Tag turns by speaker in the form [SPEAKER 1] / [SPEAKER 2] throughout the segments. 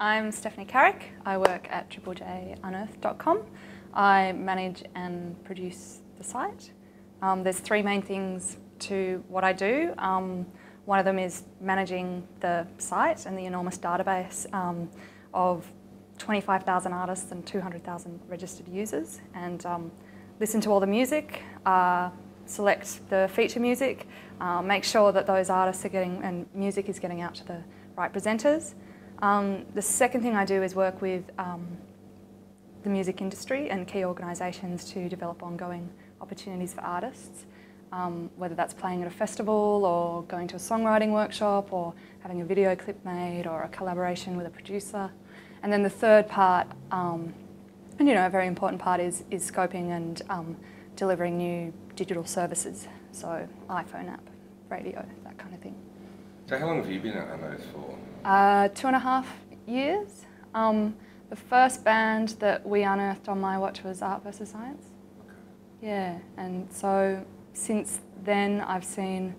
[SPEAKER 1] I'm Stephanie Carrick. I work at jjunearth.com. I manage and produce the site. There's three main things to what I do. One of them is managing the site and the enormous database of 25,000 artists and 200,000 registered users, and listen to all the music, select the feature music, make sure that those artists are getting and music is getting out to the right presenters. The second thing I do is work with the music industry and key organisations to develop ongoing opportunities for artists, whether that's playing at a festival or going to a songwriting workshop or having a video clip made or a collaboration with a producer. And then the third part, and a very important part, is scoping and delivering new digital services, so iPhone app, radio, that kind of thing.
[SPEAKER 2] So how long have you been at Unearth for?
[SPEAKER 1] 2.5 years. The first band that we unearthed on my watch was Art vs Science.
[SPEAKER 2] Okay.
[SPEAKER 1] Yeah, and so since then I've seen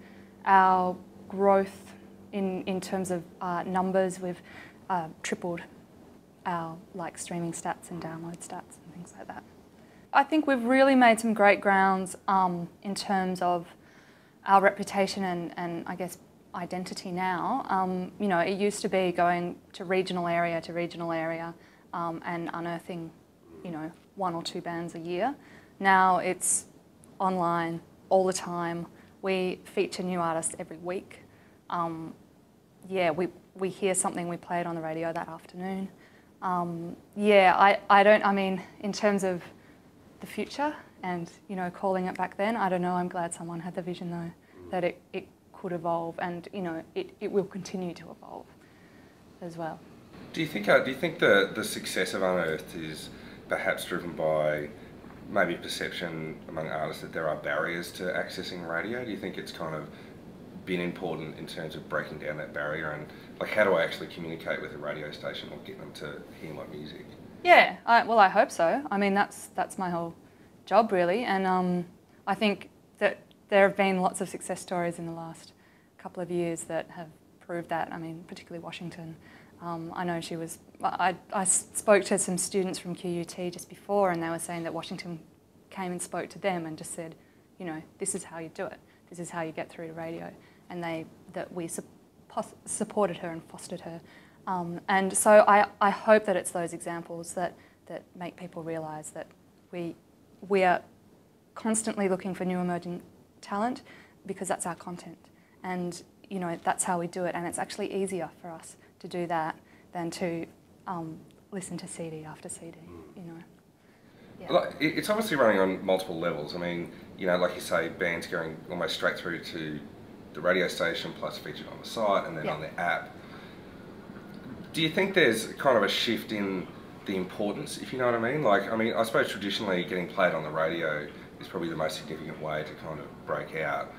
[SPEAKER 1] our growth in terms of numbers. We've tripled our streaming stats and download stats and things like that. I think we've really made some great grounds in terms of our reputation and I guess identity now. It used to be going to regional area and unearthing, one or two bands a year. Now it's online all the time. We feature new artists every week. We hear something, we play it on the radio that afternoon. In terms of the future and, calling it back then, I don't know, I'm glad someone had the vision though, that it could evolve, and, it will continue to evolve as well.
[SPEAKER 2] Do you think the success of Unearthed is perhaps driven by maybe perception among artists that there are barriers to accessing radio? Do you think it's kind of been important in terms of breaking down that barrier and how do I actually communicate with a radio station or get them to hear my music?
[SPEAKER 1] Yeah, I hope so. I mean, that's my whole job really, and I think that there have been lots of success stories in the last couple of years that have proved that. I mean, particularly Washington. I know I spoke to some students from QUT just before, and they were saying that Washington came and spoke to them and just said, this is how you do it. This is how you get through to radio. And that we supported her and fostered her. And so I hope that it's those examples that make people realise that we are constantly looking for new emerging talent, because that's our content. And that's how we do it, and it's actually easier for us to do that than to listen to CD after CD, Yeah.
[SPEAKER 2] It's obviously running on multiple levels. I mean, like you say, bands going almost straight through to the radio station, plus featured on the site and then on the app. Do you think there's kind of a shift in the importance, if you know what I mean? I suppose traditionally getting played on the radio is probably the most significant way to kind of break out.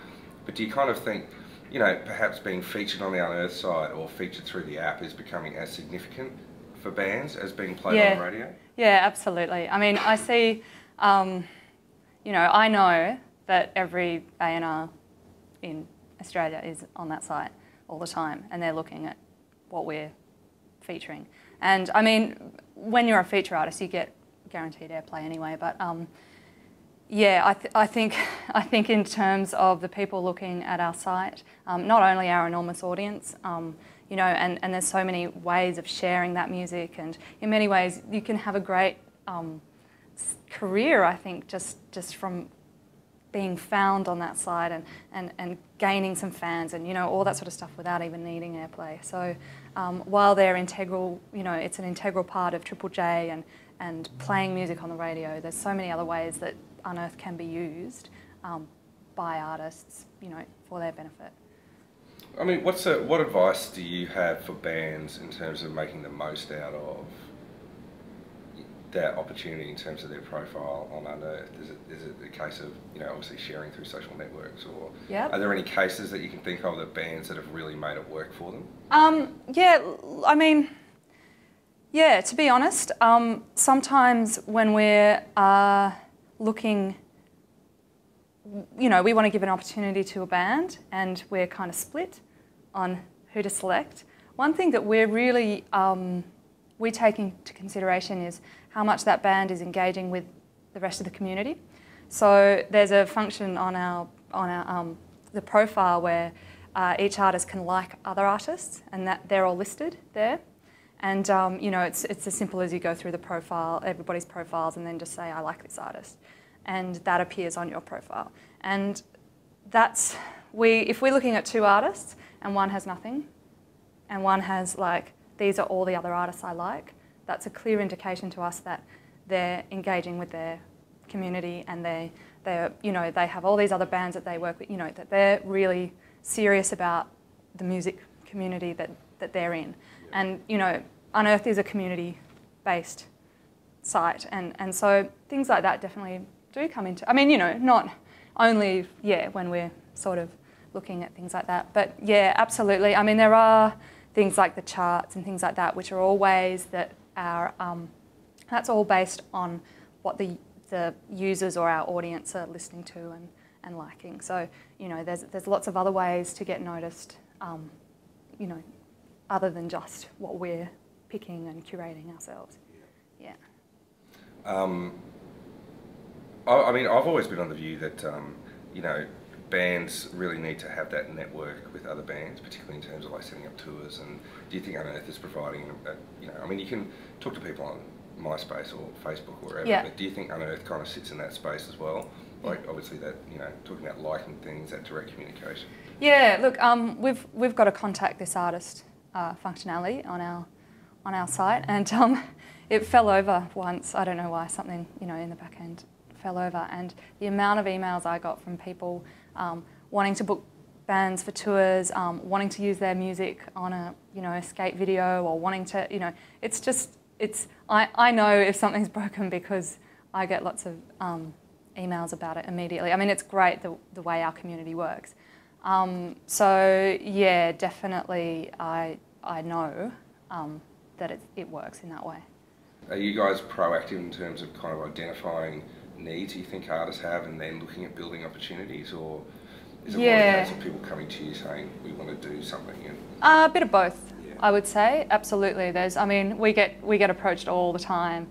[SPEAKER 2] But do you kind of think, perhaps being featured on the Unearthed site or featured through the app is becoming as significant for bands as being played on the radio? Yeah,
[SPEAKER 1] absolutely. I mean, I see, I know that every A&R in Australia is on that site all the time, and they're looking at what we're featuring. And I mean, when you're a feature artist, you get guaranteed airplay anyway, but I think in terms of the people looking at our site, not only our enormous audience, and there's so many ways of sharing that music, and in many ways you can have a great career, I think, just from being found on that site and gaining some fans and all that sort of stuff without even needing airplay. So while they're integral, it's an integral part of Triple J and playing music on the radio, there's so many other ways that Unearthed can be used by artists, for their benefit.
[SPEAKER 2] I mean, what advice do you have for bands in terms of making the most out of that opportunity in terms of their profile on Unearthed? Is it a case of, obviously sharing through social networks, or are there any cases that you can think of that bands that have really made it work for them? To be honest, sometimes when we're looking, we want to give an opportunity to a band and we're kind of split on who to select. One thing that we're really
[SPEAKER 1] we take into consideration is how much that band is engaging with the rest of the community. So there's a function on the profile where each artist can like other artists, and that they're all listed there. And you know, it's as simple as you go through the profile, everybody's profiles, and then just say, I like this artist. And that appears on your profile. And that's, if we're looking at two artists and one has nothing, and one has like, these are all the other artists I like, that's a clear indication to us that they're engaging with their community, and you know, they have all these other bands that they work with, you know, that they're really serious about the music community that they're in. And, you know, Unearthed is a community-based site, and so things like that definitely do come into, I mean, you know, not only, yeah, when we're sort of looking at things like that, but yeah, absolutely. I mean, there are things like the charts and things like that, which are all ways that our, that's all based on what the users or our audience are listening to and liking. So, you know, there's lots of other ways to get noticed, you know, other than just what we're picking and curating ourselves. Yeah.
[SPEAKER 2] I mean, I've always been on the view that, you know, bands really need to have that network with other bands, particularly in terms of like setting up tours. And do you think Unearthed is providing, you know, I mean, you can talk to people on MySpace or Facebook or wherever, but do you think Unearthed kind of sits in that space as well? Like, obviously that, you know, talking about liking things, that direct communication.
[SPEAKER 1] Yeah, look, we've got a contact this artist functionality on our site, and it fell over once. I don't know why, something, you know, in the back end fell over, and the amount of emails I got from people wanting to book bands for tours, wanting to use their music on a, you know, a skate video, or wanting to, you know, it's just, I know if something's broken because I get lots of emails about it immediately. I mean, it's great the way our community works. So yeah, definitely I know that it works in that way.
[SPEAKER 2] Are you guys proactive in terms of kind of identifying needs you think artists have and then looking at building opportunities, or is it more a case of people coming to you saying we want to do something? And
[SPEAKER 1] a bit of both, I would say. Absolutely. I mean, we get approached all the time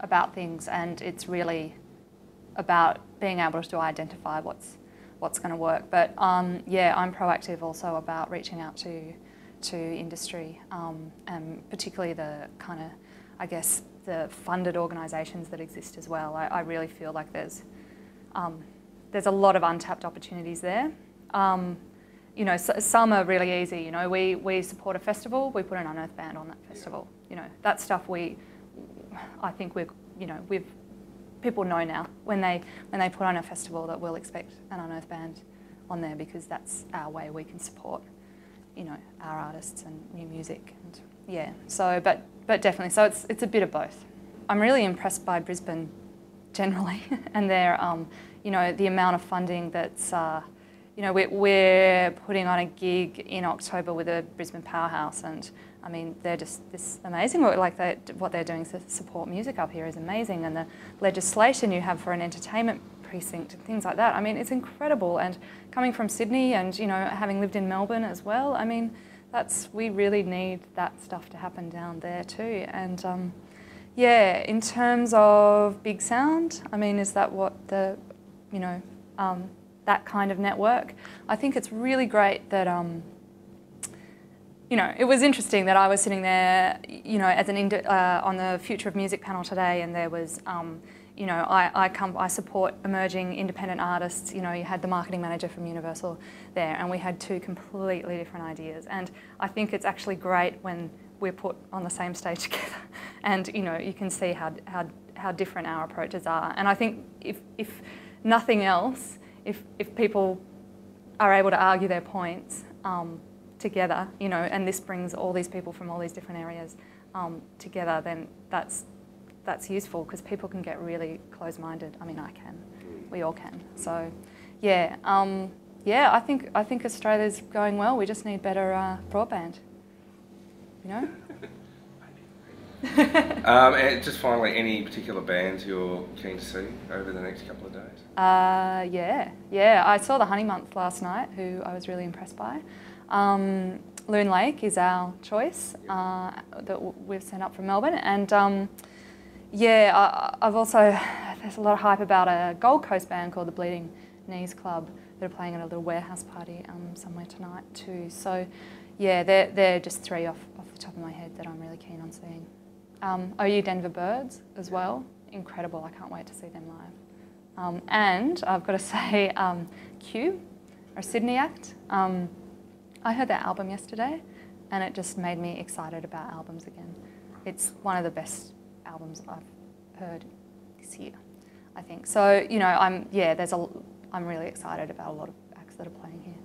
[SPEAKER 1] about things, and it's really about being able to identify what's going to work. But yeah, I'm proactive also about reaching out to industry, and particularly the kind of, I guess, the funded organisations that exist as well. I really feel like there's a lot of untapped opportunities there. You know, some are really easy. You know, we support a festival, we put an Unearthed band on that festival. You know, that stuff I think people know now when they put on a festival that we'll expect an Unearthed band on there, because that's our way we can support, you know, our artists and new music. And yeah, so but definitely, so it's a bit of both. I'm really impressed by Brisbane generally, and their you know, the amount of funding that's you know, we're putting on a gig in October with a Brisbane powerhouse, and I mean, they're just this amazing work. Like what they're doing to support music up here is amazing, and the legislation you have for an entertainment precinct and things like that. I mean, it's incredible. And coming from Sydney, and you know, having lived in Melbourne as well, I mean, we really need that stuff to happen down there too. And yeah, in terms of BIGSOUND, I mean, is that what the, you know, that kind of network? I think it's really great that. You know, it was interesting that I was sitting there, you know, as on the Future of Music panel today, and there was, you know, I support emerging independent artists. You know, you had the marketing manager from Universal there, and we had two completely different ideas. And I think it's actually great when we're put on the same stage together, and you know, you can see how different our approaches are. And I think if nothing else, if people are able to argue their points together, you know, and this brings all these people from all these different areas together, then that's useful, because people can get really close-minded. I mean, I can, we all can. So, yeah, yeah, I think Australia's going well. We just need better broadband, you know.
[SPEAKER 2] And just finally, any particular bands you're keen to see over the next couple of days? Yeah,
[SPEAKER 1] I saw the Honey Month last night, who I was really impressed by. Loon Lake is our choice that we've sent up from Melbourne, and yeah, I've also, there's a lot of hype about a Gold Coast band called the Bleeding Knees Club that are playing at a little warehouse party somewhere tonight too. So yeah, they're just three off the top of my head that I'm really keen on seeing. OU Denver Birds as well, incredible. I can't wait to see them live. And I've got to say, Q, or Sydney act. I heard their album yesterday, and it just made me excited about albums again. It's one of the best albums I've heard this year, I think. So, you know, I'm really excited about a lot of acts that are playing here.